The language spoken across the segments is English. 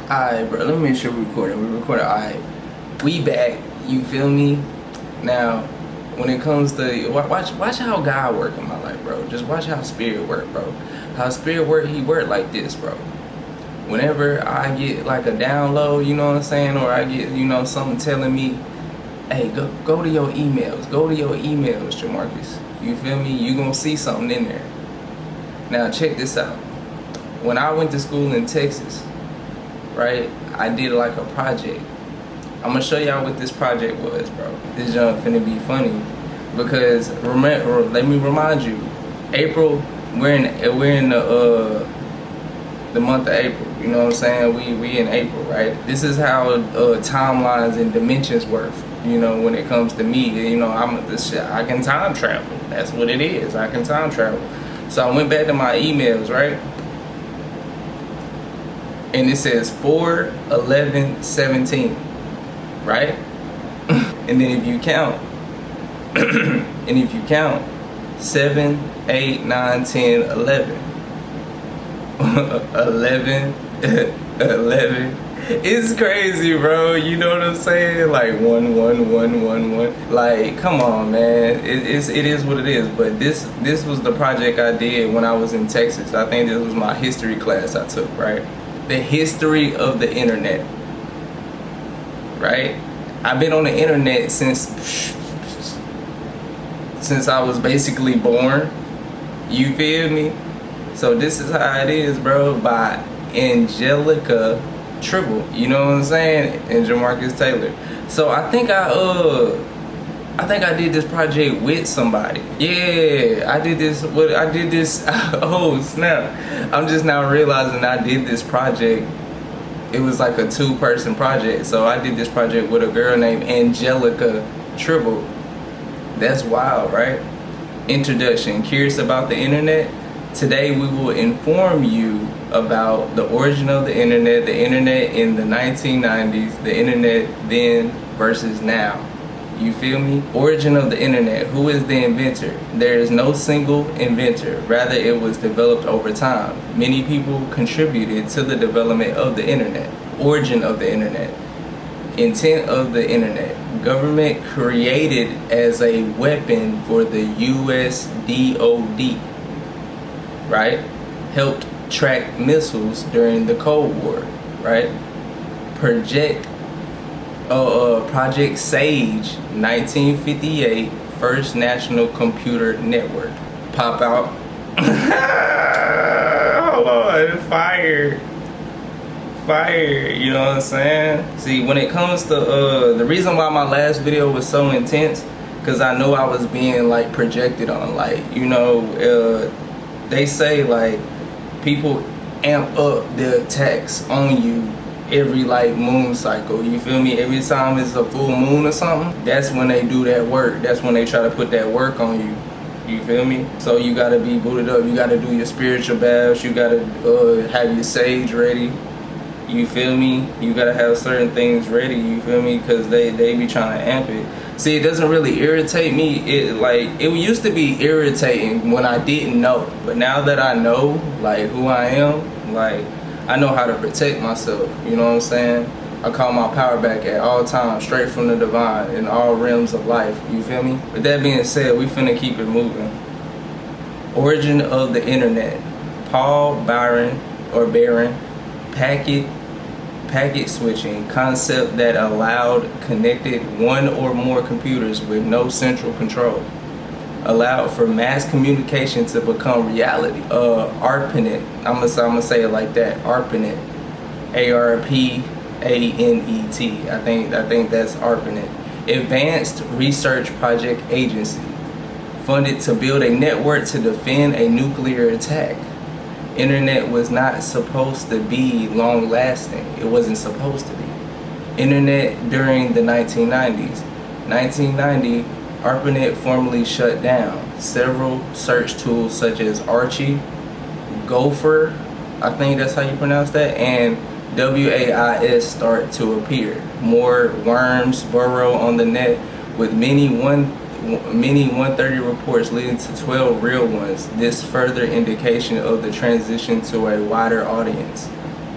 Alright, bro, let me make sure we recording. We recording. Alright, we back. You feel me? Now, when it comes to watch how God work in my life, bro. Just watch how Spirit work, bro. How Spirit work, He work like this, bro. Whenever I get like a download, you know what I'm saying, or I get something telling me, hey, go to your emails, Jamarcus. You feel me? You gonna see something in there. Now check this out. When I went to school in Texas, right, I did like a project. I'm gonna show y'all what this project was, bro. This junk finna be funny because remember, let me remind you, April, we're in the month of April. You know what I'm saying? We in April, right? This is how timelines and dimensions work. You know, when it comes to me, you know, I can time travel. That's what it is. I can time travel. So I went back to my emails, right? And it says 4/11/17, right? And then if you count, 7, 8, 9, 10, 11. 11. It's crazy, bro. You know what I'm saying? Like 1, 1, 1, 1, 1. Like, come on, man. It is what it is. But this was the project I did when I was in Texas. I think this was my history class I took, right? The history of the internet, right? I've been on the internet since I was basically born. You feel me? So this is how it is, bro, by Angelica Tribble. You know what I'm saying? And Jamarcus Taylor. So I think I did this project with somebody. Yeah, I did this. Oh snap! I'm just now realizing I did this project. It was like a 2-person project. So I did this project with a girl named Angelica Tribble. That's wild, right? Introduction. Curious about the internet? Today we will inform you about the origin of the internet in the 1990s, the internet then versus now. You feel me? Origin of the internet. Who is the inventor? There is no single inventor. Rather, it was developed over time. Many people contributed to the development of the internet. Origin of the internet. Intent of the internet. Government created as a weapon for the US DoD. Right? Helped track missiles during the Cold War. Right? Project Sage, 1958, first national computer network. Pop out. Hold on, fire, you know what I'm saying? See, when it comes to the reason why my last video was so intense, because I know I was being like projected on, like, you know, they say like people amp up the attacks on you every like moon cycle. You feel me? Every time it's a full moon or something, that's when they do that work. That's when they try to put that work on you. You feel me? So you gotta be booted up. You gotta do your spiritual baths. You gotta have your sage ready. You feel me? You gotta have certain things ready. You feel me? Because they be trying to amp it. See, it doesn't really irritate me. It used to be irritating when I didn't know, but now that I know like who I am, like, I know how to protect myself, you know what I'm saying? I call my power back at all times, straight from the divine, in all realms of life, you feel me? With that being said, we finna keep it moving. Origin of the internet. Paul Barron, packet switching, concept that allowed connected one or more computers with no central control. Allowed for mass communication to become reality. ARPANET. I'm gonna say it like that. ARPANET. ARPANET. I think that's ARPANET. Advanced Research Project Agency. Funded to build a network to defend a nuclear attack. Internet was not supposed to be long lasting. It wasn't supposed to be. Internet during the 1990s. 1990. ARPANET formally shut down. Several search tools such as Archie, Gopher, I think that's how you pronounce that, and WAIS start to appear. More worms burrow on the net, with many 130 reports leading to 12 real ones. This further indication of the transition to a wider audience.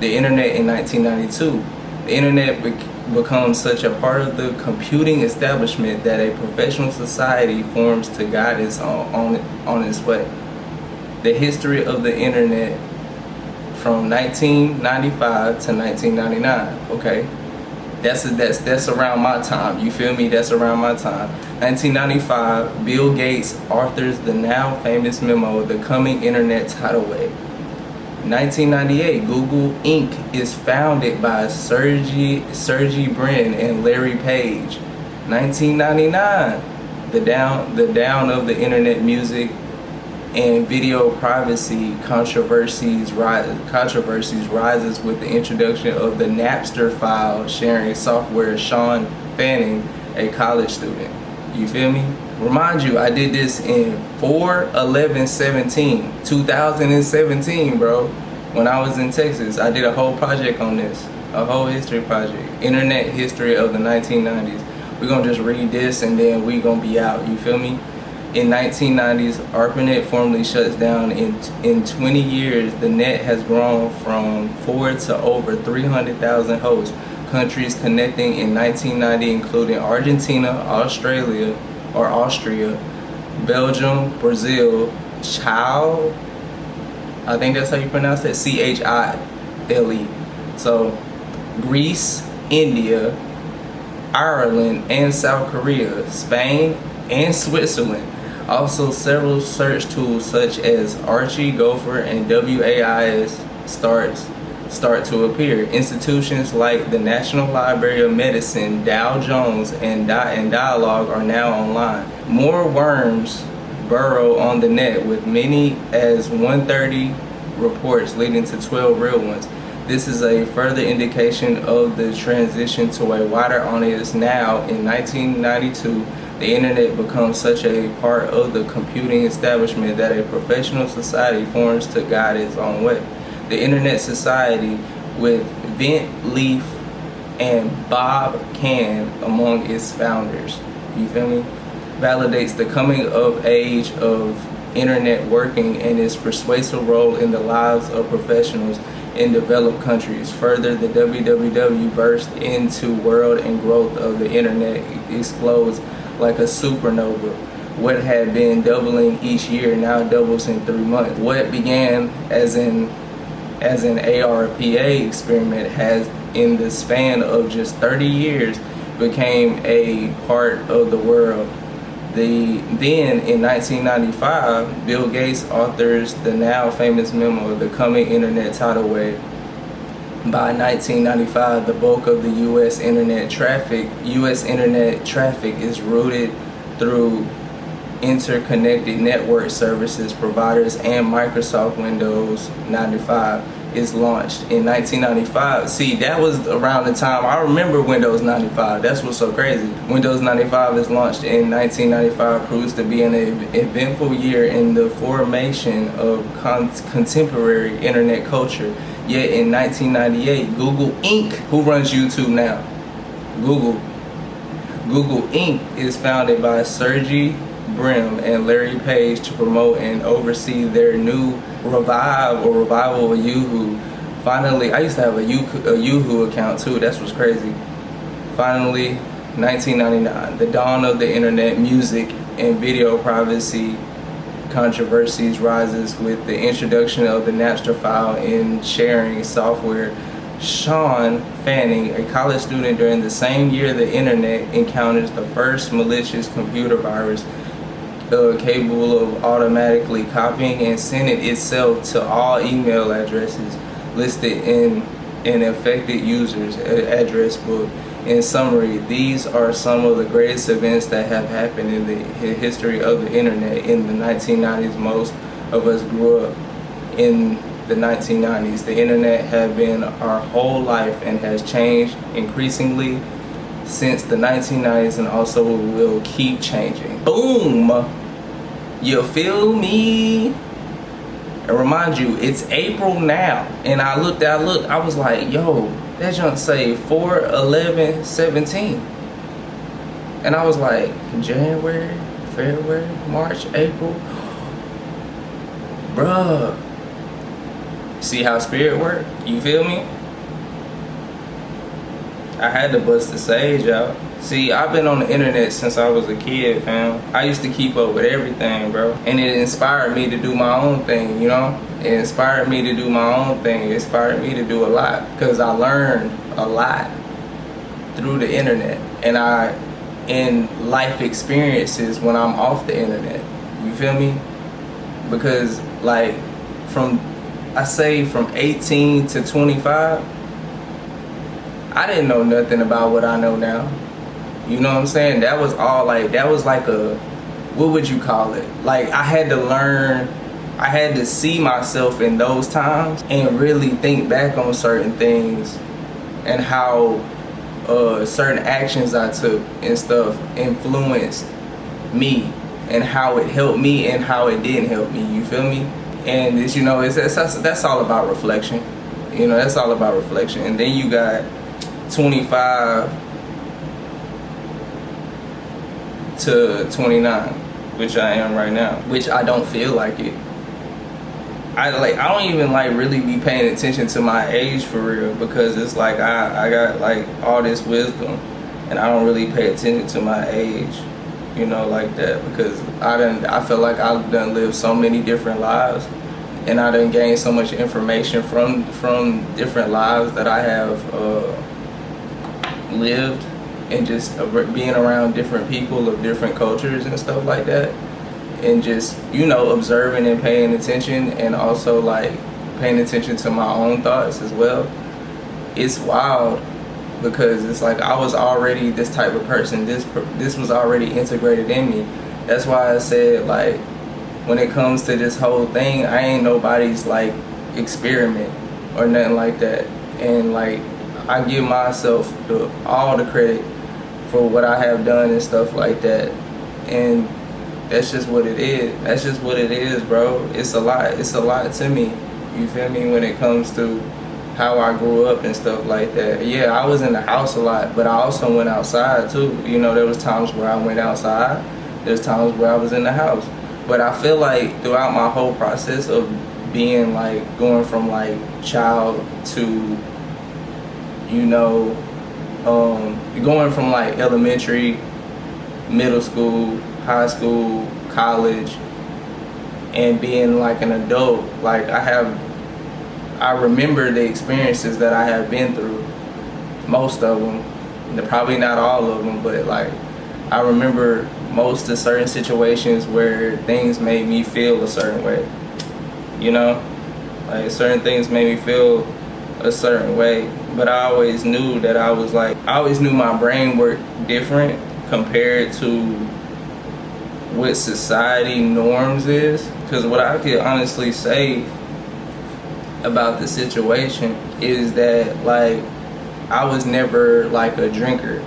the internet in 1992. The internet becomes such a part of the computing establishment that a professional society forms to guide it on its way. The history of the internet from 1995 to 1999. Okay, that's around my time. You feel me? That's around my time. 1995, Bill Gates authors the now famous memo, "The Coming Internet Tidal Wave." 1998, Google Inc. is founded by Sergey Brin and Larry Page. 1999, the down of the internet music and video privacy controversies rises with the introduction of the Napster file sharing software. Sean Fanning, a college student. You feel me? Remind you, I did this in 2017, bro. When I was in Texas, I did a whole project on this, a whole history project, internet history of the 1990s. We're gonna just read this and then we gonna be out. You feel me? In 1990s, ARPANET formally shuts down. In 20 years, the net has grown from 4 to over 300,000 hosts. Countries connecting in 1990 including Argentina, Austria, Belgium, Brazil, Chile, I think that's how you pronounce it, Chile. So Greece, India, Ireland, and South Korea, Spain, and Switzerland. Also, several search tools such as Archie, Gopher, and WAIS start to appear. Institutions like the National Library of Medicine, Dow Jones, and Dialogue are now online. More worms burrow on the net, with many as 130 reports leading to 12 real ones. This is a further indication of the transition to a wider audience. Now, in 1992, the internet becomes such a part of the computing establishment that a professional society forms to guide its own way. The Internet Society, with Vint Leaf and Bob Kahn among its founders, you feel me, validates the coming of age of internet working and its persuasive role in the lives of professionals in developed countries. Further, the www burst into world and growth of the internet explodes like a supernova. What had been doubling each year now doubles in 3 months. What began as an ARPA experiment has, in the span of just 30 years, became a part of the world. Then in 1995, Bill Gates authors the now famous memo, "The Coming Internet Tidal Wave." By 1995, the bulk of the U.S. internet traffic is routed through interconnected network services providers, and Microsoft Windows 95 is launched in 1995. See, that was around the time I remember Windows 95. That's what's so crazy. Windows 95 is launched in 1995, proves to be an eventful year in the formation of contemporary internet culture. Yet in 1998, Google Inc., who runs YouTube now? Google Inc. is founded by Sergey Brin and Larry Page to promote and oversee their new revival of Yahoo. Finally, I used to have a Yahoo account too. That's what's crazy. Finally, 1999, the dawn of the internet, music and video privacy controversies rises with the introduction of the Napster file and sharing software. Sean Fanning, a college student during the same year the internet, encounters the first malicious computer virus capable of automatically copying and sending itself to all email addresses listed in an affected user's address book. In summary, these are some of the greatest events that have happened in the history of the internet in the 1990s. Most of us grew up in the 1990s. The internet has been our whole life and has changed increasingly since the 1990s, and also will keep changing. Boom! You feel me? And remind you, it's April now, and I looked, I was like, yo, that junk say 4/11/17, and I was like, January, February, March, April, bruh, See how spirit work? You feel me? I had to bust the sage out. See, I've been on the internet since I was a kid, fam. I used to keep up with everything, bro. And it inspired me to do my own thing, you know? It inspired me to do my own thing. It inspired me to do a lot. Because I learned a lot through the internet. And in life experiences when I'm off the internet. You feel me? Because, like, from 18 to 25, I didn't know nothing about what I know now. You know what I'm saying? That was all like, that was like a, what would you call it? Like, I had to learn, I had to see myself in those times and really think back on certain things and how certain actions I took and stuff influenced me and how it helped me and how it didn't help me. You feel me? And it's, you know, that's all about reflection. You know, that's all about reflection. And then you got 25 to 29, which I am right now, which I don't feel like it. I don't even like really be paying attention to my age for real, because it's like I got like all this wisdom and I don't really pay attention to my age, you know, like that, because I feel like I've done lived so many different lives and I done gained so much information from different lives that I have lived, and just being around different people of different cultures and stuff like that, and just, you know, observing and paying attention, and also like paying attention to my own thoughts as well. It's wild, because it's like I was already this type of person. This was already integrated in me. That's why I said, like, when it comes to this whole thing, I ain't nobody's like experiment or nothing like that. And like, I give myself all the credit for what I have done and stuff like that. And that's just what it is. That's just what it is, bro. It's a lot. It's a lot to me. You feel me? When it comes to how I grew up and stuff like that. Yeah, I was in the house a lot, but I also went outside too. You know, there was times where I went outside. There's times where I was in the house. But I feel like throughout my whole process of being like, going from like child to, you know, going from like elementary, middle school, high school, college, and being like an adult, like I remember the experiences that I have been through, most of them, probably not all of them, but like I remember most of certain situations where things made me feel a certain way, you know, like certain things made me feel a certain way. But I always knew that I always knew my brain worked different compared to what society norms is. Because what I could honestly say about the situation is that, like, I was never like a drinker.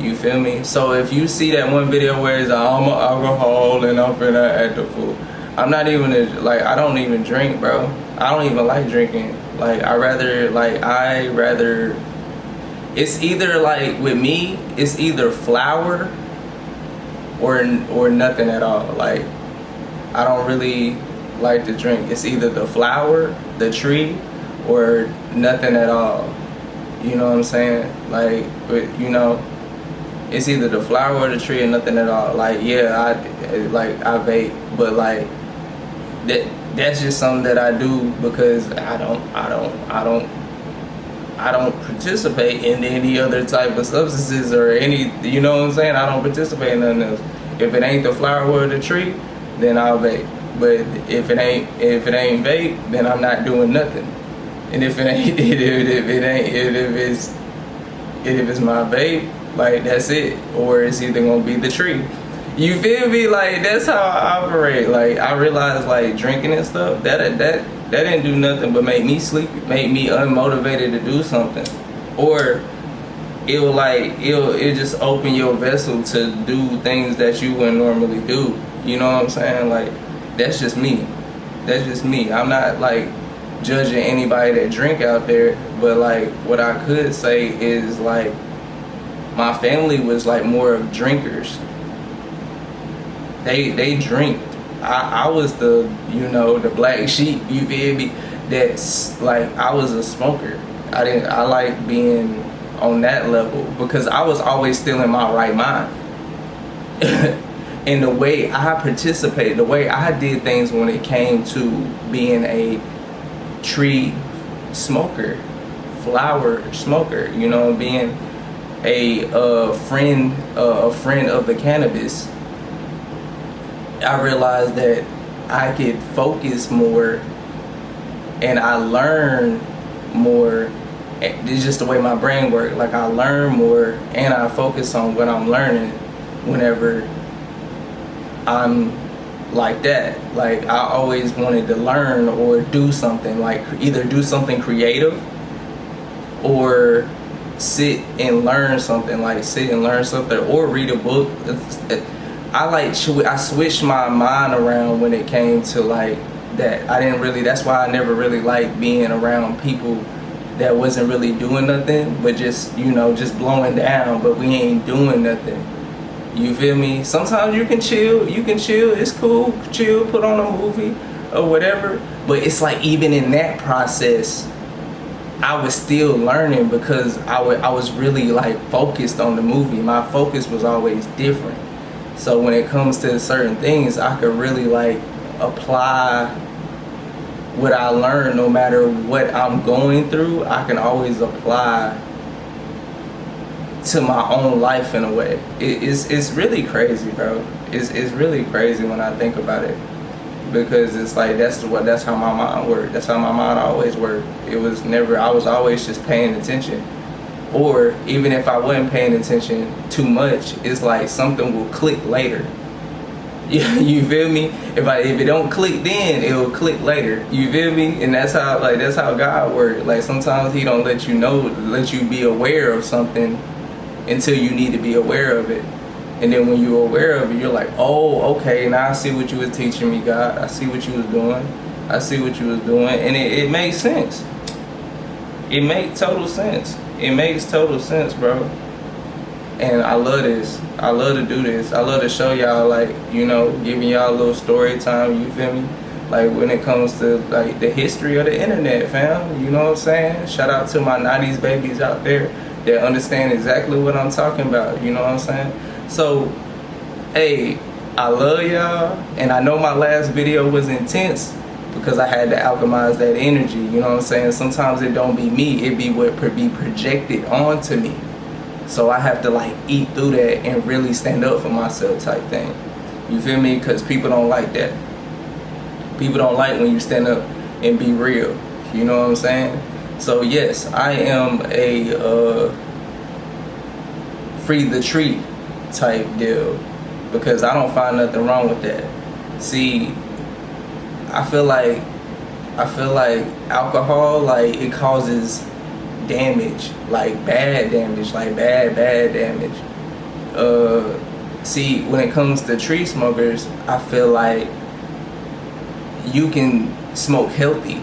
You feel me? So if you see that one video where it's I'm an alcohol and I'm finna act a fool, I'm not even I don't even drink, bro. I don't even like drinking. Like, it's either like, with me, it's either flour or nothing at all. Like, I don't really like to drink. It's either the flower, the tree, or nothing at all. You know what I'm saying? Like, but you know, it's either the flower or the tree or nothing at all. Like, yeah, I vape, but like that's just something that I do because I don't participate in any other type of substances or any, you know what I'm saying? I don't participate in nothing else. If it ain't the flower or the tree, then I'll vape. But if it ain't vape, then I'm not doing nothing. And if it's my vape, like, that's it. Or it's either gonna be the tree. You feel me? Like, that's how I operate. Like, I realized, like, drinking and stuff, that didn't do nothing but make me sleepy, make me unmotivated to do something. Or it'll just open your vessel to do things that you wouldn't normally do. You know what I'm saying? Like, that's just me. That's just me. I'm not like judging anybody that drink out there, but like, what I could say is, like, my family was like more of drinkers. They drink. I was the, you know, the black sheep, you feel me? that's like, I was a smoker. I like being on that level because I was always still in my right mind. And the way I participated, the way I did things when it came to being a tree smoker, flower smoker, you know, being a friend of the cannabis, I realized that I could focus more and I learn more. It's just the way my brain works. Like, I learn more and I focus on what I'm learning whenever I'm like that. Like, I always wanted to learn or do something, like either do something creative or sit and learn something, or read a book. I switched my mind around when it came to like that. That's why I never really liked being around people that wasn't really doing nothing, but just, you know, just blowing down, but we ain't doing nothing. You feel me? Sometimes you can chill, it's cool, chill, put on a movie or whatever. But it's like, even in that process, I was still learning because I was really like focused on the movie. My focus was always different. So when it comes to certain things, I could really like apply what I learned. No matter what I'm going through, I can always apply to my own life in a way. It's really crazy, bro. It's really crazy when I think about it, because it's like that's how my mind worked. That's how my mind always worked. I was always just paying attention, or even if I wasn't paying attention too much, it's like something will click later. You feel me? If it don't click then, it'll click later. You feel me? And that's how God works. Like, sometimes He don't let you be aware of something until you need to be aware of it. And then when you're aware of it, you're like, oh, okay, now I see what you was teaching me, God. I see what you was doing. And it makes sense. It makes total sense. It makes total sense, bro. And I love this. I love to do this. I love to show y'all, like, you know, giving y'all a little story time, you feel me? Like, when it comes to like the history of the internet, fam. You know what I'm saying? Shout out to my 90s babies out there that understand exactly what I'm talking about. You know what I'm saying? So, hey, I love y'all. And I know my last video was intense because I had to alchemize that energy. You know what I'm saying? Sometimes it don't be me. It be what be projected onto me. So I have to like eat through that and really stand up for myself type thing. You feel me? Because people don't like that. People don't like when you stand up and be real. You know what I'm saying? So yes, I am a free the tree type deal, because I don't find nothing wrong with that. See, I feel like alcohol, like, it causes damage, like bad damage, like bad damage. See, when it comes to tree smokers, I feel like you can smoke healthy.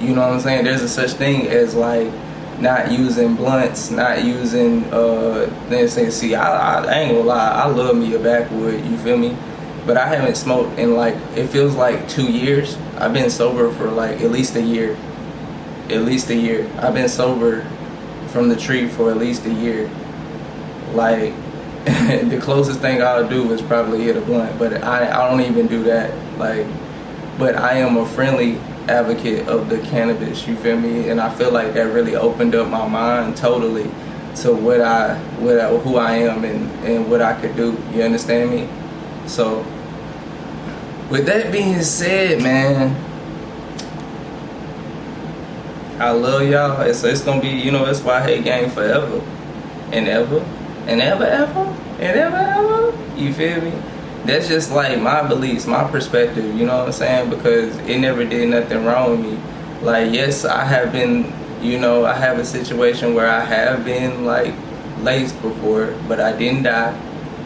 You know what I'm saying? There's a such thing as like not using blunts, not using see, I ain't gonna lie, I love me a backwood, you feel me? But I haven't smoked in like, it feels like 2 years. I've been sober for like at least a year. I've been sober from the tree for at least a year. Like, the closest thing I'll do is probably hit a blunt, but I don't even do that. Like, but I am a friendly advocate of the cannabis, you feel me? And I feel like that really opened up my mind totally to who I am and what I could do. You understand me? So, with that being said, man, I love y'all. It's gonna be, you know, it's why I hate gang forever and ever and ever. You feel me? That's just like my beliefs, my perspective. You know what I'm saying? Because it never did nothing wrong with me. Like, yes, I have been, you know, I have a situation where I have been like laced before, but I didn't die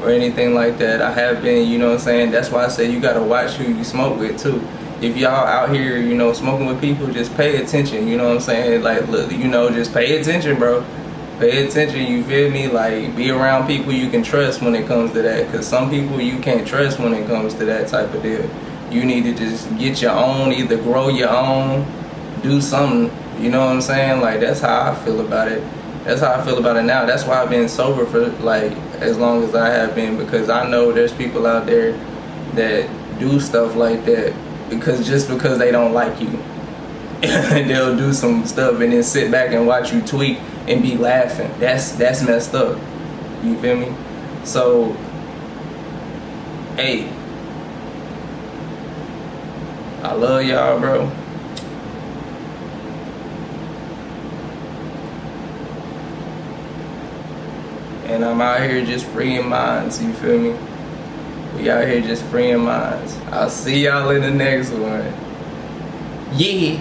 or anything like that. I have been, you know what I'm saying? That's why I say you gotta watch who you smoke with too. If y'all out here, you know, smoking with people, just pay attention, you know what I'm saying? Like, look, you know, just pay attention, bro. Pay attention, you feel me? Like, be around people you can trust when it comes to that, because some people you can't trust when it comes to that type of deal. You need to just get your own, either grow your own, do something. You know what I'm saying? Like, that's how I feel about it. That's how I feel about it now. That's why I've been sober for like as long as I have been, because I know there's people out there that do stuff like that because they don't like you. They'll do some stuff and then sit back and watch you tweak and be laughing. That's messed up. You feel me? So, hey, I love y'all, bro. And I'm out here just freeing minds, you feel me? We out here just freeing minds. I'll see y'all in the next one. Yeah.